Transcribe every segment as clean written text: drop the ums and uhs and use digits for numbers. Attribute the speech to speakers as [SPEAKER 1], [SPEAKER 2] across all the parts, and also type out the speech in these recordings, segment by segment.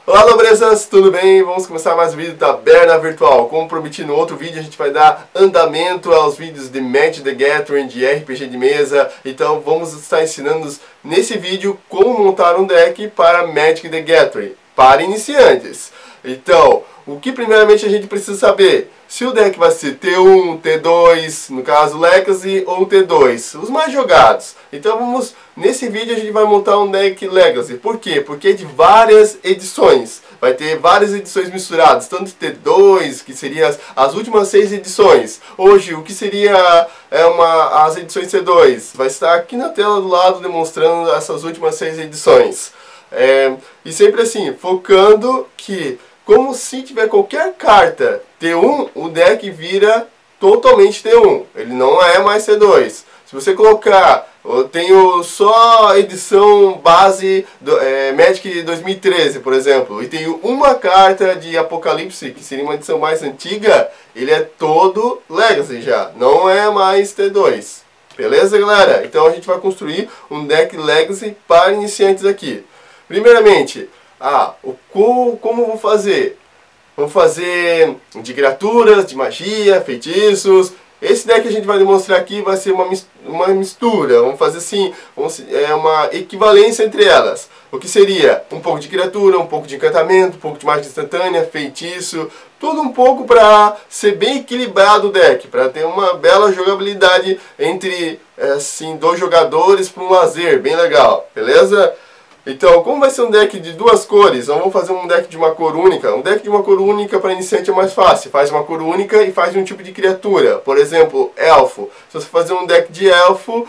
[SPEAKER 1] Olá, nobrezas, tudo bem? Vamos começar mais um vídeo da Berna Virtual. Como prometi no outro vídeo, a gente vai dar andamento aos vídeos de Magic the Gathering, de RPG de mesa. Então vamos estar ensinando nesse vídeo como montar um deck para Magic the Gathering, para iniciantes. Então, o que primeiramente a gente precisa saber? Se o deck vai ser T1, T2, no caso Legacy, ou T2, os mais jogados. Então nesse vídeo a gente vai montar um deck Legacy. Por quê? Porque é de várias edições. Vai ter várias edições misturadas, tanto T2, que seriam as últimas 6 edições. Hoje, o que seria as edições T2? Vai estar aqui na tela do lado demonstrando essas últimas 6 edições. E sempre assim, focando que, como se tiver qualquer carta T1, o deck vira totalmente T1. Ele não é mais T2. Se você colocar, eu tenho só a edição base do Magic 2013, por exemplo, e tenho uma carta de Apocalipse, que seria uma edição mais antiga, ele é todo Legacy já, não é mais T2. Beleza, galera? Então a gente vai construir um deck Legacy para iniciantes aqui. Primeiramente, como vou fazer? Vou fazer de criaturas, de magia, feitiços. Esse deck que a gente vai demonstrar aqui vai ser uma mistura. Vamos fazer assim, uma equivalência entre elas. O que seria um pouco de criatura, um pouco de encantamento, um pouco de magia instantânea, feitiço. Tudo um pouco para ser bem equilibrado o deck, para ter uma bela jogabilidade entre assim, 2 jogadores para um lazer, bem legal, beleza? Então, como vai ser um deck de 2 cores, então vamos fazer um deck de uma cor única. Um deck de uma cor única para iniciante é mais fácil. Faz uma cor única e faz um tipo de criatura. Por exemplo, elfo. Se você fazer um deck de elfo,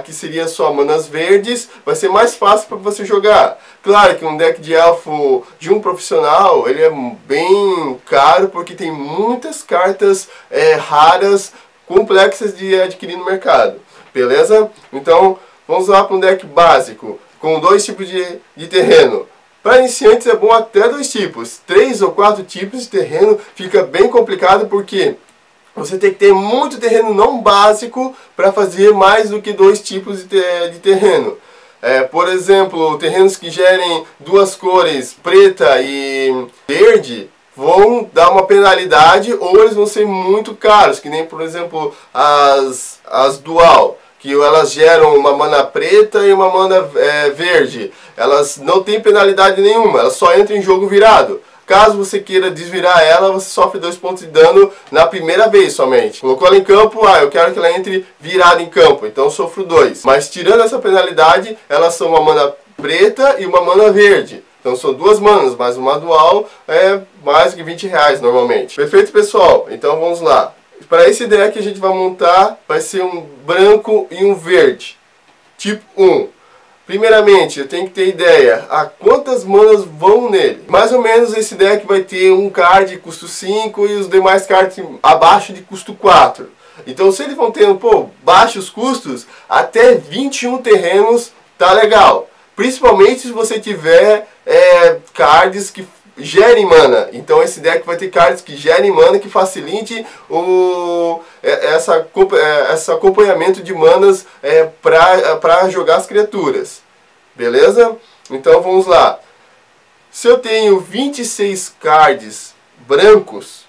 [SPEAKER 1] que seria só manas verdes, vai ser mais fácil para você jogar. Claro que um deck de elfo de um profissional, ele é bem caro, porque tem muitas cartas raras, complexas de adquirir no mercado. Beleza? Então, vamos lá para um deck básico, com 2 tipos de terreno. Para iniciantes é bom até 2 tipos. 3 ou 4 tipos de terreno fica bem complicado, porque você tem que ter muito terreno não básico para fazer mais do que 2 tipos de terreno. Por exemplo, terrenos que gerem 2 cores, preta e verde, vão dar uma penalidade, ou eles vão ser muito caros, que nem, por exemplo, as dual, que elas geram uma mana preta e uma mana verde. Elas não têm penalidade nenhuma, elas só entram em jogo virado. Caso você queira desvirar ela, você sofre 2 pontos de dano na primeira vez somente. Colocou ela em campo, eu quero que ela entre virada em campo, então eu sofro 2. Mas tirando essa penalidade, elas são uma mana preta e uma mana verde. Então são 2 manas, mas uma dual é mais do que R$20 normalmente. Perfeito, pessoal? Então vamos lá. Para esse deck a gente vai montar, vai ser um branco e um verde, tipo 1. Primeiramente, eu tenho que ter ideia a quantas manas vão nele. Mais ou menos esse deck vai ter um card de custo 5 e os demais cards abaixo de custo 4. Então se eles vão tendo baixos custos, até 21 terrenos tá legal. Principalmente se você tiver cards que gerem mana. Então esse deck vai ter cards que gerem mana, que facilite esse acompanhamento de manas para jogar as criaturas. Beleza? Então vamos lá. Se eu tenho 26 cards brancos,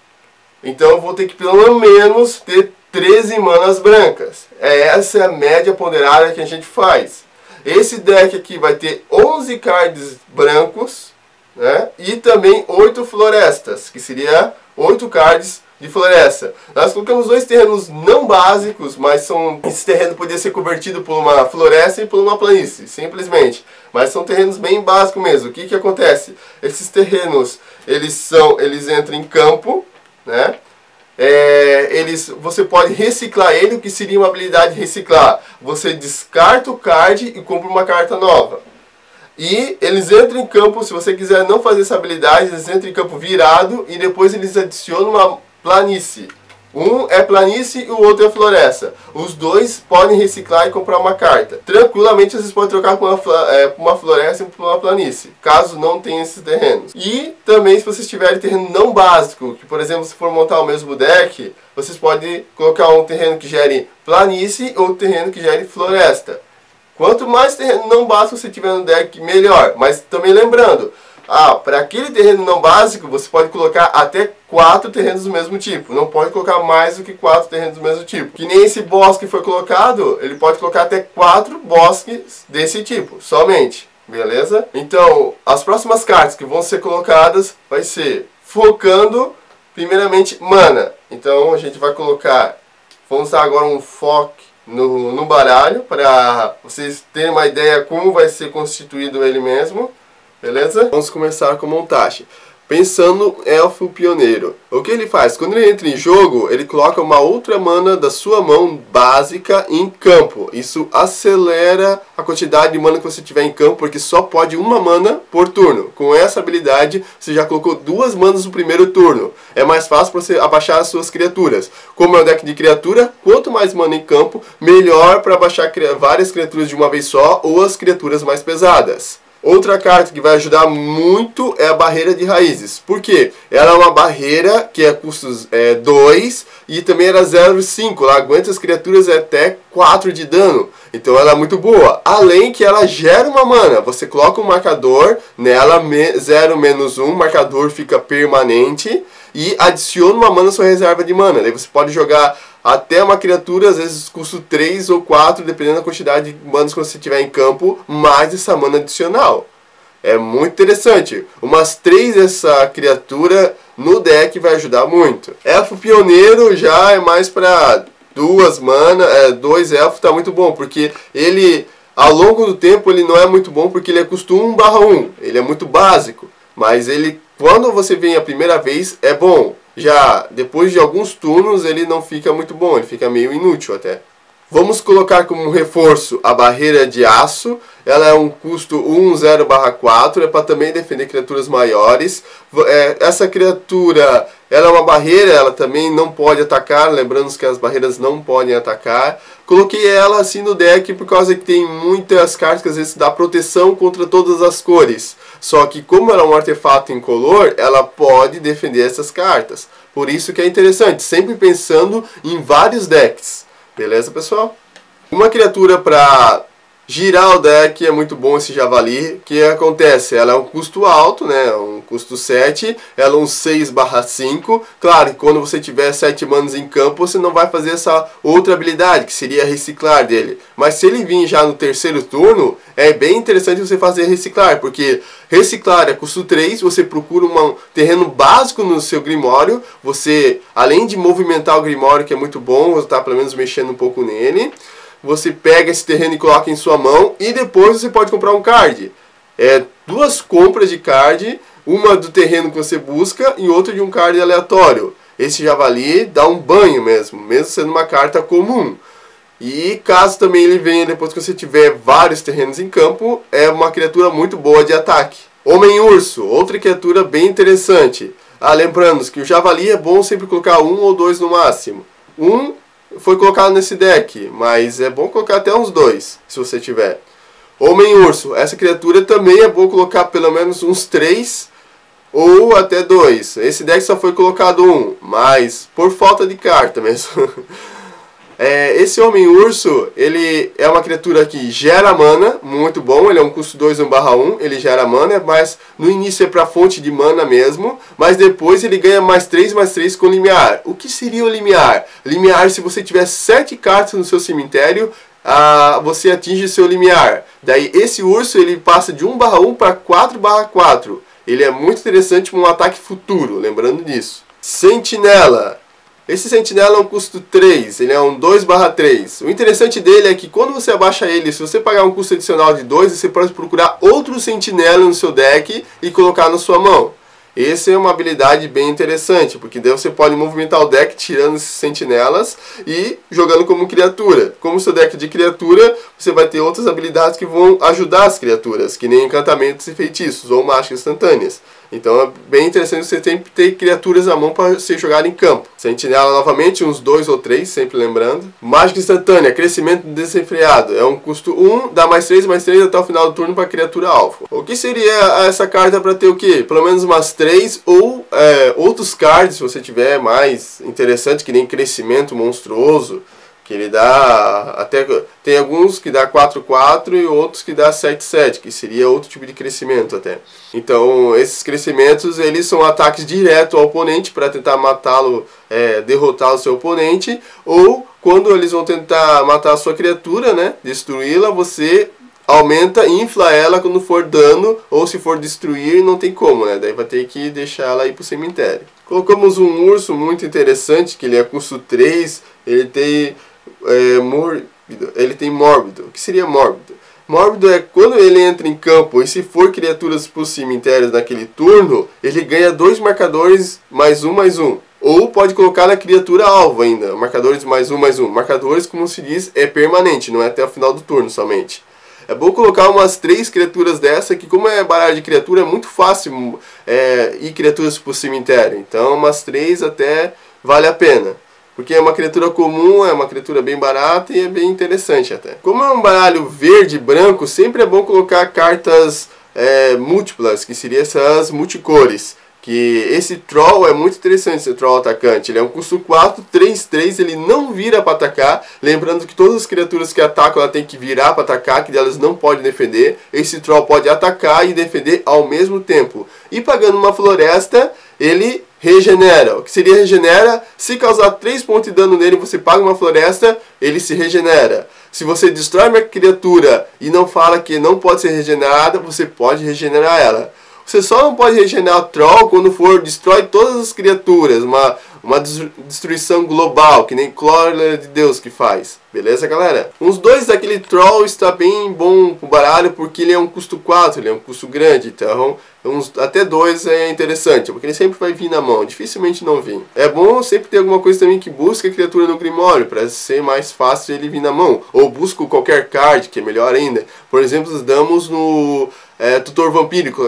[SPEAKER 1] então eu vou ter que pelo menos ter 13 manas brancas. Essa é a média ponderada que a gente faz. Esse deck aqui vai ter 11 cards brancos, né? E também 8 florestas, que seria 8 cards de floresta. Nós colocamos 2 terrenos não básicos, mas esse terreno poderia ser convertido por uma floresta e por uma planície, simplesmente. Mas são terrenos bem básicos mesmo. O que acontece? Esses terrenos, eles entram em campo, né? Você pode reciclar ele. O que seria uma habilidade de reciclar? Você descarta o card e compra uma carta nova. E eles entram em campo, se você quiser não fazer essa habilidade, eles entram em campo virado e depois eles adicionam uma planície. Um é planície e o outro é floresta. Os 2 podem reciclar e comprar uma carta. Tranquilamente vocês podem trocar por uma floresta e por uma planície, caso não tenha esses terrenos. E também se vocês tiverem terreno não básico, que por exemplo se for montar o mesmo deck, vocês podem colocar um terreno que gere planície ou terreno que gere floresta. Quanto mais terreno não básico você tiver no deck, melhor. Mas também lembrando, Ah, para aquele terreno não básico, você pode colocar até 4 terrenos do mesmo tipo. Não pode colocar mais do que 4 terrenos do mesmo tipo. Que nem esse bosque foi colocado, ele pode colocar até 4 bosques desse tipo, somente. Beleza? Então, as próximas cartas que vão ser colocadas vai ser focando, primeiramente, mana. Então, a gente vai colocar, vamos dar agora um foco no baralho, para vocês terem uma ideia como vai ser constituído ele mesmo. Beleza? Vamos começar com a montagem. Pensando elfo pioneiro. O que ele faz? Quando ele entra em jogo, ele coloca uma outra mana da sua mão básica em campo. Isso acelera a quantidade de mana que você tiver em campo, porque só pode uma mana por turno. Com essa habilidade, você já colocou 2 manas no primeiro turno. É mais fácil para você abaixar as suas criaturas. Como é um deck de criatura, quanto mais mana em campo, melhor para abaixar várias criaturas de uma vez só ou as criaturas mais pesadas. Outra carta que vai ajudar muito é a barreira de raízes. Por quê? Ela é uma barreira que é custos 2 e também era 0,5. Ela aguenta as criaturas até 4 de dano. Então ela é muito boa. Além que ela gera uma mana. Você coloca um marcador nela, 0/-1, o marcador fica permanente. E adiciona uma mana à sua reserva de mana. Daí você pode jogar até uma criatura, às vezes custo 3 ou 4, dependendo da quantidade de manas que você tiver em campo, mais essa mana adicional. É muito interessante. Umas 3 dessa criatura no deck vai ajudar muito. Elfo pioneiro já é mais para 2 mana, 2 elfos tá muito bom, porque ele, ao longo do tempo, ele não é muito bom, porque ele é custo 1/1. Ele é muito básico, mas ele, quando você vem a primeira vez, é bom. Já depois de alguns turnos ele não fica muito bom, ele fica meio inútil até. Vamos colocar como reforço a barreira de aço. Ela é um custo 1/0/4, é para também defender criaturas maiores. Essa criatura, ela é uma barreira, ela também não pode atacar, lembrando que as barreiras não podem atacar. Coloquei ela assim no deck por causa que tem muitas cartas que às vezes dá proteção contra todas as cores. Só que como ela é um artefato incolor, ela pode defender essas cartas. Por isso que é interessante, sempre pensando em vários decks. Beleza, pessoal? Uma criatura para girar o deck é muito bom, esse javali. O que acontece? Ela é um custo alto, né? Um custo 7. Ela é um 6/5. Claro que quando você tiver 7 manas em campo, você não vai fazer essa outra habilidade, que seria reciclar dele. Mas se ele vir já no terceiro turno, é bem interessante você fazer reciclar, porque reciclar é custo 3, você procura um terreno básico no seu Grimório. Você, além de movimentar o Grimório, que é muito bom, você está pelo menos mexendo um pouco nele. Você pega esse terreno e coloca em sua mão e depois você pode comprar um card. 2 compras de card, uma do terreno que você busca e outra de um card aleatório. Esse javali dá um banho mesmo sendo uma carta comum. E caso também ele venha depois que você tiver vários terrenos em campo, é uma criatura muito boa de ataque. Homem-urso, outra criatura bem interessante. Lembrando que o javali é bom sempre colocar 1 ou 2 no máximo. Foi colocado nesse deck, mas é bom colocar até uns 2, se você tiver. Homem-urso, essa criatura também é bom colocar pelo menos uns 3 ou até 2. Esse deck só foi colocado 1, mas por falta de carta mesmo. Esse Homem-urso, ele é uma criatura que gera mana, muito bom, ele é um custo 2 1/1, ele gera mana, mas no início é para fonte de mana mesmo, mas depois ele ganha +3/3 com limiar. O que seria o limiar? Limiar, se você tiver 7 cartas no seu cemitério, você atinge seu limiar. Daí esse urso ele passa de 1/1 para 4/4. Ele é muito interessante como um ataque futuro, lembrando disso. Sentinela. Esse sentinela é um custo 3, ele é um 2/3. O interessante dele é que quando você abaixa ele, se você pagar um custo adicional de 2, você pode procurar outro sentinela no seu deck e colocar na sua mão. Essa é uma habilidade bem interessante, porque daí você pode movimentar o deck tirando esses sentinelas e jogando como criatura. Como o seu deck é de criatura, você vai ter outras habilidades que vão ajudar as criaturas, que nem encantamentos e feitiços ou mágicas instantâneas. Então é bem interessante você sempre ter criaturas à mão para ser jogado em campo. Sentinela novamente, uns 2 ou 3, sempre lembrando. Mágica instantânea, crescimento desenfreado. É um custo 1, dá +3/3 até o final do turno para a criatura alvo. O que seria essa carta para ter o quê? Pelo menos umas 3 ou outros cards, se você tiver mais interessante, que nem crescimento monstruoso. que ele dá até, tem alguns que dá 4/4 e outros que dá 7/7, que seria outro tipo de crescimento até. Então esses crescimentos eles são ataques direto ao oponente para tentar matá-lo, derrotar o seu oponente, ou quando eles vão tentar matar a sua criatura, né, destruí-la, você aumenta e infla ela quando for dano, ou se for destruir não tem como, né, daí vai ter que deixar ela ir pro cemitério. Colocamos um urso muito interessante, que ele é custo 3, ele tem mórbido. O que seria mórbido? Mórbido é quando ele entra em campo e se for criaturas para os cemitérios naquele turno, ele ganha 2 marcadores +1/+1. Ou pode colocar na criatura alvo ainda, marcadores +1/+1. Marcadores, como se diz, é permanente, não é até o final do turno somente. É bom colocar umas 3 criaturas dessa, que como é baralho de criatura, é muito fácil ir criaturas para o cemitério. Então umas 3 até vale a pena. Porque é uma criatura comum, é uma criatura bem barata e é bem interessante até. Como é um baralho verde e branco, sempre é bom colocar cartas múltiplas, que seriam essas multicores. Que esse Troll é muito interessante, esse Troll atacante. Ele é um custo 4, 3/3, ele não vira para atacar. Lembrando que todas as criaturas que atacam, ela tem que virar para atacar, que elas não podem defender. Esse Troll pode atacar e defender ao mesmo tempo. E pagando uma floresta, ele regenera. O que seria regenera? Se causar 3 pontos de dano nele, você paga uma floresta, ele se regenera. Se você destrói uma criatura e não fala que não pode ser regenerada, você pode regenerar ela. Você só não pode regenerar o Troll quando for destrói todas as criaturas, uma destruição global, que nem Glória de Deus que faz. Beleza, galera? Uns 2 daquele Troll está bem bom pro baralho, porque ele é um custo 4, ele é um custo grande, então até 2 é interessante, porque ele sempre vai vir na mão, dificilmente não vir. É bom sempre ter alguma coisa também que busca a criatura no Grimório, para ser mais fácil ele vir na mão. Ou busca qualquer card, que é melhor ainda. Por exemplo, damos no Tutor Vampírico,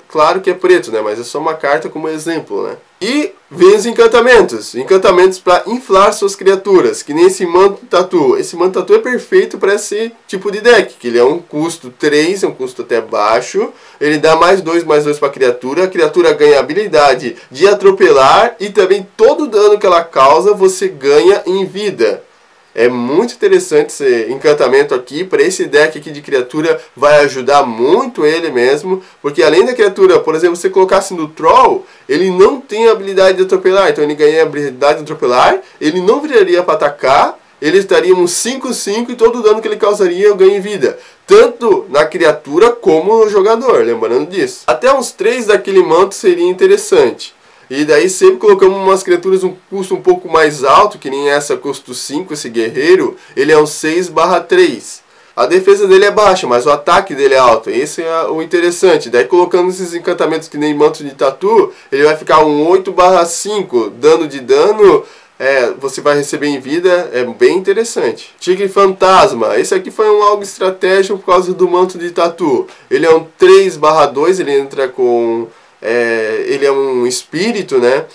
[SPEAKER 1] claro que é preto, né? Mas é só uma carta como exemplo, né? E vem os encantamentos. Encantamentos para inflar suas criaturas, que nem esse Manto Tatu. Esse Manto Tatu é perfeito para esse tipo de deck, que ele é um custo 3, é um custo até baixo. Ele dá +2/+2 para a criatura ganha a habilidade de atropelar e também todo o dano que ela causa você ganha em vida. É muito interessante esse encantamento aqui, para esse deck aqui de criatura, vai ajudar muito ele mesmo, porque além da criatura, por exemplo, se você colocasse no Troll, ele não tem a habilidade de atropelar, então ele ganha a habilidade de atropelar, ele não viraria para atacar, ele estaria um 5/5 e todo o dano que ele causaria eu ganho em vida. Tanto na criatura como no jogador, lembrando disso. Até uns 3 daquele manto seria interessante. E daí sempre colocamos umas criaturas um custo um pouco mais alto, que nem essa custo 5, esse guerreiro, ele é um 6/3. A defesa dele é baixa, mas o ataque dele é alto, esse é o interessante. Daí colocando esses encantamentos que nem Manto de Tatu, ele vai ficar um 8/5, dano de dano, você vai receber em vida, é bem interessante. Tigre Fantasma, esse aqui foi algo estratégico por causa do Manto de Tatu. Ele é um 3/2, ele entra com... ele é um espírito, né?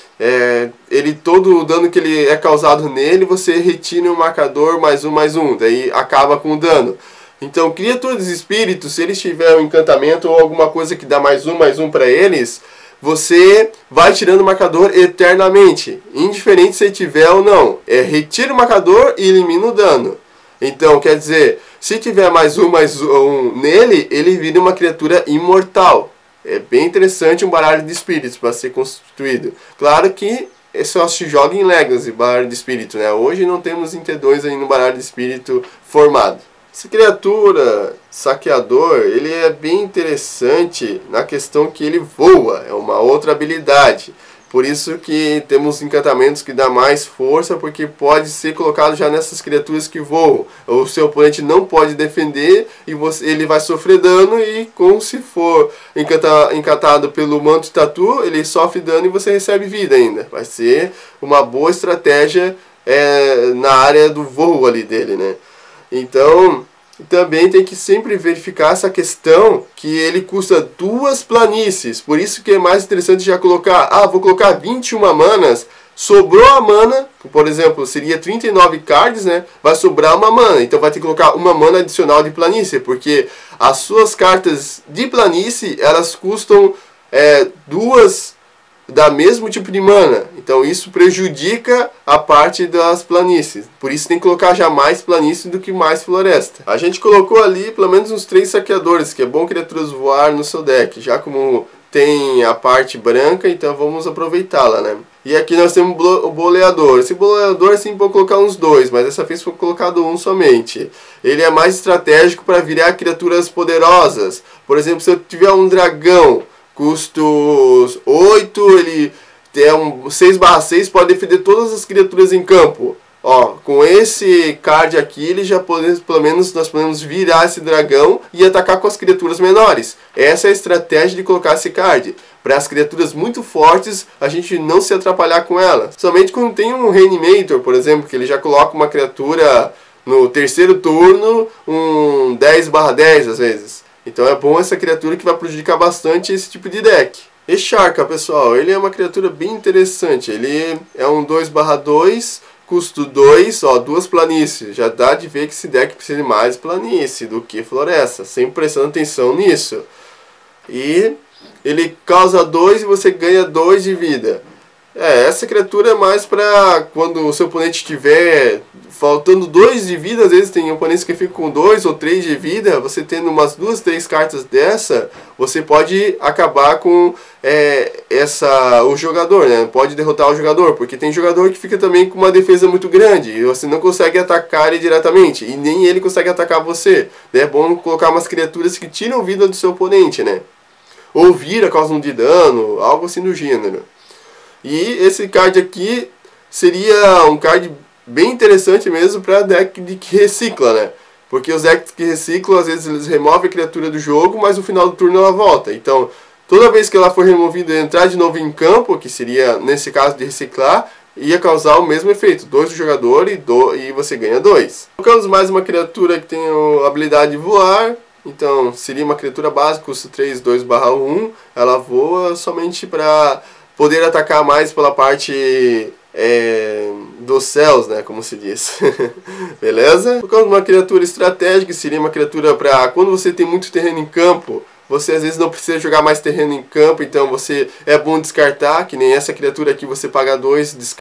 [SPEAKER 1] Todo o dano que ele é causado nele, você retira um marcador +1/+1, daí acaba com o dano. Então, criaturas dos espíritos, se eles tiverem um encantamento ou alguma coisa que dá +1/+1 para eles, você vai tirando o marcador eternamente, indiferente se tiver ou não. Retira o marcador e elimina o dano. Então, quer dizer, se tiver +1/+1 nele, ele vira uma criatura imortal. É bem interessante um baralho de espíritos para ser constituído. Claro que só se joga em Legacy, baralho de espírito, né? Hoje não temos em T2 ainda um baralho de espírito formado. Essa criatura, saqueador, ele é bem interessante na questão que ele voa, é uma outra habilidade. Por isso que temos encantamentos que dá mais força, porque pode ser colocado já nessas criaturas que voam. O seu oponente não pode defender e ele vai sofrer dano, e como se for encantado pelo Manto de Tatu, ele sofre dano e você recebe vida ainda. Vai ser uma boa estratégia na área do voo ali dele, né? Então, também tem que sempre verificar essa questão que ele custa 2 planícies. Por isso que é mais interessante já colocar, vou colocar 21 manas, sobrou a mana, por exemplo, seria 39 cards, né? Vai sobrar uma mana, então vai ter que colocar uma mana adicional de planície, porque as suas cartas de planície, elas custam 2 da mesmo tipo de mana. Então isso prejudica a parte das planícies. Por isso tem que colocar já mais planície do que mais floresta. A gente colocou ali pelo menos uns 3 saqueadores, que é bom criaturas voar no seu deck. Já como tem a parte branca, então vamos aproveitá-la, né? E aqui nós temos o boleador. Esse boleador sim pode colocar uns 2, mas dessa vez foi colocado um somente. Ele é mais estratégico para virar criaturas poderosas. Por exemplo, se eu tiver um dragão, custos 8, ele é um 6/6, pode defender todas as criaturas em campo. Ó, com esse card aqui, ele já pode, pelo menos nós podemos virar esse dragão e atacar com as criaturas menores. Essa é a estratégia de colocar esse card. Para as criaturas muito fortes, a gente não se atrapalhar com ela. Somente quando tem um Reanimator, por exemplo, que ele já coloca uma criatura no terceiro turno, um 10/10 às vezes. Então é bom essa criatura que vai prejudicar bastante esse tipo de deck. Echarka, pessoal, ele é uma criatura bem interessante. Ele é um 2/2, custo 2, ó, 2 planícies. Já dá de ver que esse deck precisa de mais planície do que floresta. Sempre prestando atenção nisso. E ele causa 2 e você ganha 2 de vida. Essa criatura é mais para quando o seu oponente estiver faltando 2 de vida. Às vezes tem oponentes que ficam com 2 ou 3 de vida. Você tendo umas 2, 3 cartas dessa, você pode acabar com o jogador, né? Pode derrotar o jogador, porque tem jogador que fica também com uma defesa muito grande e você não consegue atacar ele diretamente, e nem ele consegue atacar você. É bom colocar umas criaturas que tiram vida do seu oponente, né? Ou vira causam de dano, algo assim do gênero. E esse card aqui seria um card bem interessante mesmo para deck que recicla, né? Porque os decks que reciclam, às vezes eles removem a criatura do jogo, mas no final do turno ela volta. Então, toda vez que ela for removida e entrar de novo em campo, que seria nesse caso de reciclar, ia causar o mesmo efeito, 2 do jogador e você ganha 2. Colocamos mais uma criatura que tem a habilidade de voar. Então seria uma criatura básica, custa 3, 2/1. Ela voa somente para poder atacar mais pela parte dos céus, né, como se diz. Beleza? Colocamos uma criatura estratégica, que seria uma criatura para quando você tem muito terreno em campo. Você às vezes não precisa jogar mais terreno em campo, então é bom descartar, que nem essa criatura aqui você paga 2,